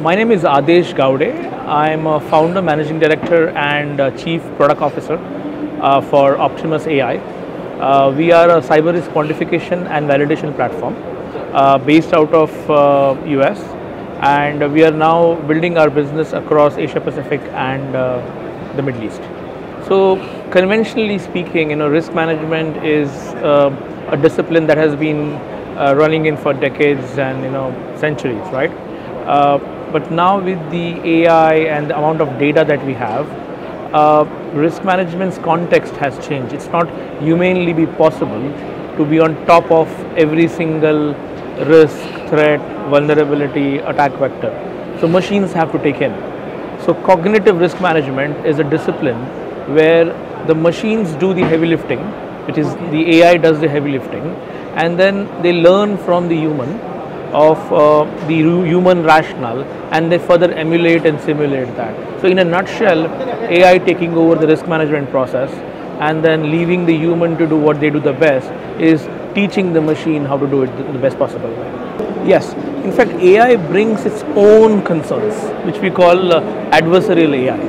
My name is Aadesh Gawde. I'm a founder, managing director, and chief product officer for Optimas AI. We are a cyber risk quantification and validation platform based out of US, and we are now building our business across Asia Pacific and the Middle East. So, conventionally speaking, risk management is a discipline that has been running in for decades and centuries, right? But now with the AI and the amount of data that we have, risk management's context has changed. It's not humanly be possible to be on top of every single risk, threat, vulnerability, attack vector. So machines have to take in. So cognitive risk management is a discipline where the machines do the heavy lifting, which is the AI does the heavy lifting, and then they learn from the human of the human rationale, and they further emulate and simulate that. So in a nutshell, AI taking over the risk management process and then leaving the human to do what they do the best is teaching the machine how to do it the best possible way. Yes, in fact AI brings its own concerns, which we call adversarial AI,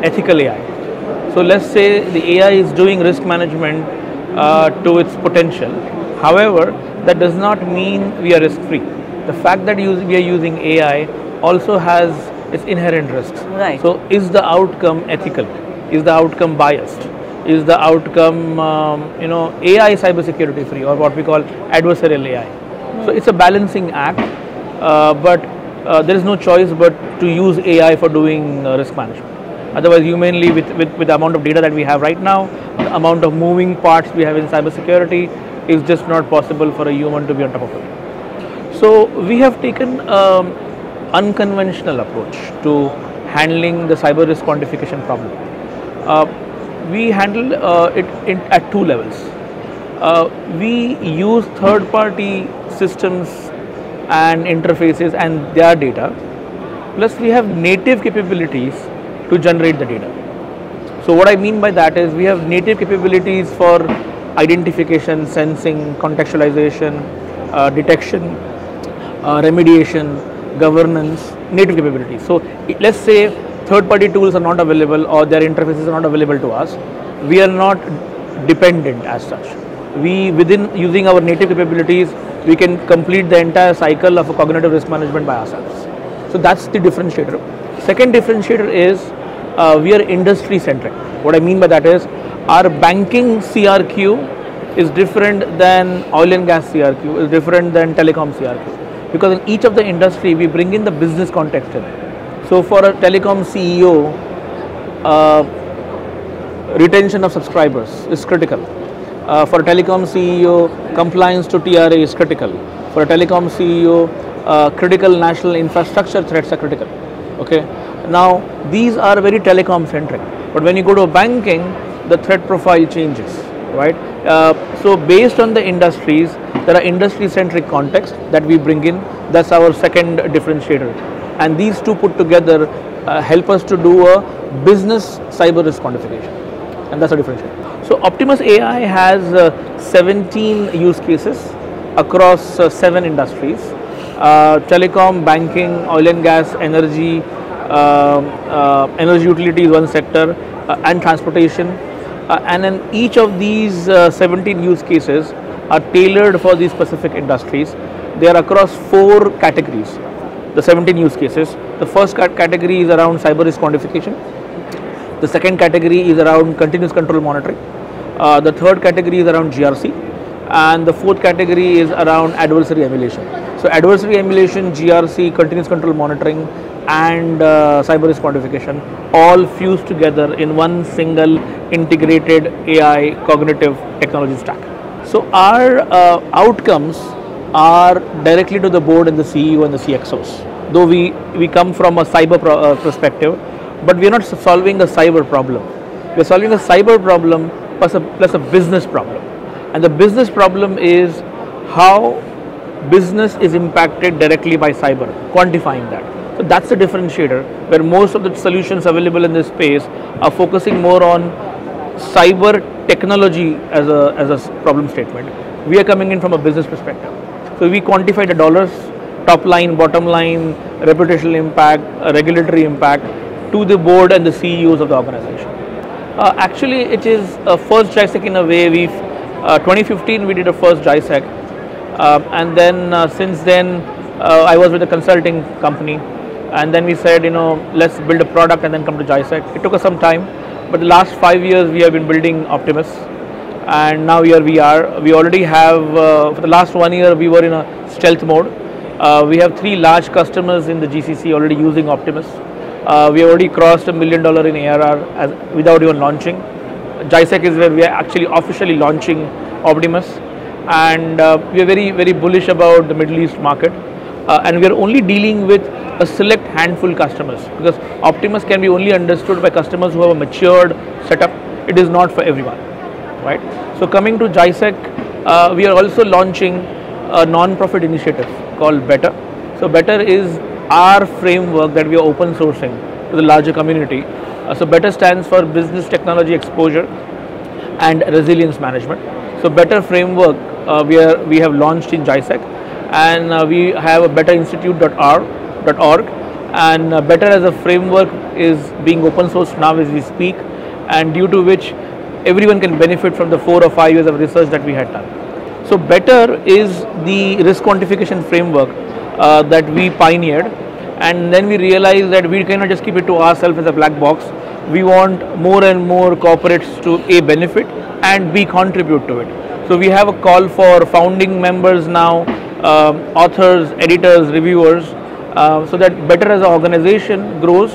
ethical AI. So let's say the AI is doing risk management to its potential. However, that does not mean we are risk-free. The fact that we are using AI also has its inherent risks. Right. So, is the outcome ethical? Is the outcome biased? Is the outcome, AI cybersecurity free, or what we call adversarial AI? So, it's a balancing act, but there is no choice but to use AI for doing risk management. Otherwise, humanly, with the amount of data that we have right now, the amount of moving parts we have in cybersecurity, is just not possible for a human to be on top of it. So we have taken an unconventional approach to handling the cyber risk quantification problem. We handle it at two levels. We use third-party systems and interfaces and their data, plus we have native capabilities to generate the data. So what I mean by that is we have native capabilities for identification, sensing, contextualization, detection, remediation, governance, native capabilities. So let's say third-party tools are not available or their interfaces are not available to us. We are not dependent as such. Within using our native capabilities, we can complete the entire cycle of a cognitive risk management by ourselves. So that's the differentiator. Second differentiator is we are industry centric. What I mean by that is our banking CRQ is different than oil and gas CRQ, is different than telecom CRQ. Because in each of the industry, we bring in the business context in it. So for a telecom CEO, retention of subscribers is critical. For a telecom CEO, compliance to TRA is critical. For a telecom CEO, critical national infrastructure threats are critical. Okay. Now, these are very telecom centric. But when you go to banking, the threat profile changes, right? So based on the industries, there are industry-centric contexts that we bring in. That's our second differentiator. And these two put together help us to do a business cyber risk quantification. And that's a differentiator. So Optimas AI has 17 use cases across 7 industries. Telecom, banking, oil and gas, energy, energy utility is one sector, and transportation. And in each of these 17 use cases are tailored for these specific industries. They are across 4 categories, the 17 use cases. The first category is around cyber risk quantification. The second category is around continuous control monitoring. The third category is around GRC. And the fourth category is around adversary emulation. So adversary emulation, GRC, continuous control monitoring, and cyber risk quantification all fused together in one single integrated AI cognitive technology stack. So our outcomes are directly to the board and the CEO and the CXOs. Though we come from a cyber perspective, but we are not solving a cyber problem. We are solving a cyber problem plus a business problem. And the business problem is how business is impacted directly by cyber, quantifying that. So that's the differentiator, where most of the solutions available in this space are focusing more on cyber technology as a problem statement. We are coming in from a business perspective. So we quantify the dollars, top line, bottom line, reputational impact, regulatory impact to the board and the CEOs of the organization. Actually, it is a first GISEC in a way. 2015 we did a first GISEC, and then since then I was with a consulting company, and then we said, let's build a product and then come to GISEC. It took us some time, but the last 5 years we have been building Optimas, and now here we are. We already have, for the last 1 year we were in a stealth mode. We have 3 large customers in the GCC already using Optimas. We have already crossed $1 million in ARR without even launching. GISEC is where we are actually officially launching Optimas, and we are very, very bullish about the Middle East market, and we are only dealing with a select handful customers, because Optimas can be only understood by customers who have a matured setup. It is not for everyone, right? So coming to GISEC, we are also launching a non-profit initiative called Better. So Better is our framework that we are open sourcing to the larger community. So Better stands for Business Technology Exposure and Resilience Management. So Better framework we have launched in GISEC, and we have a betterinstitute.org, and Better as a framework is being open sourced now as we speak, and due to which everyone can benefit from the 4 or 5 years of research that we had done. So Better is the risk quantification framework that we pioneered, and then we realized that we cannot just keep it to ourselves as a black box. We want more and more corporates to A, benefit, and B, contribute to it. So we have a call for founding members now, authors, editors, reviewers, so that Better as an organization grows,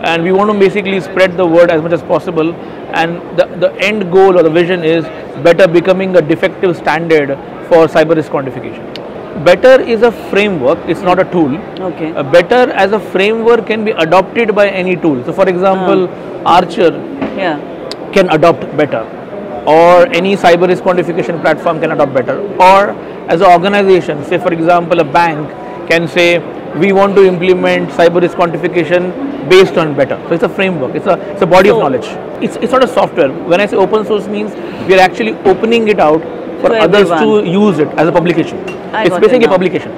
and we want to basically spread the word as much as possible, and the end goal or the vision is Better becoming a defective standard for cyber risk quantification. Better is a framework, it's not a tool. Okay. Better as a framework can be adopted by any tool. So for example, Archer can adopt Better, or any cyber risk quantification platform can adopt Better, or as an organization, say for example a bank can say we want to implement cyber risk quantification based on Better. So it's a framework, it's a body of knowledge. It's not a software. When I say open source means we are actually opening it out for others to use it as a publication. It's basically a publication.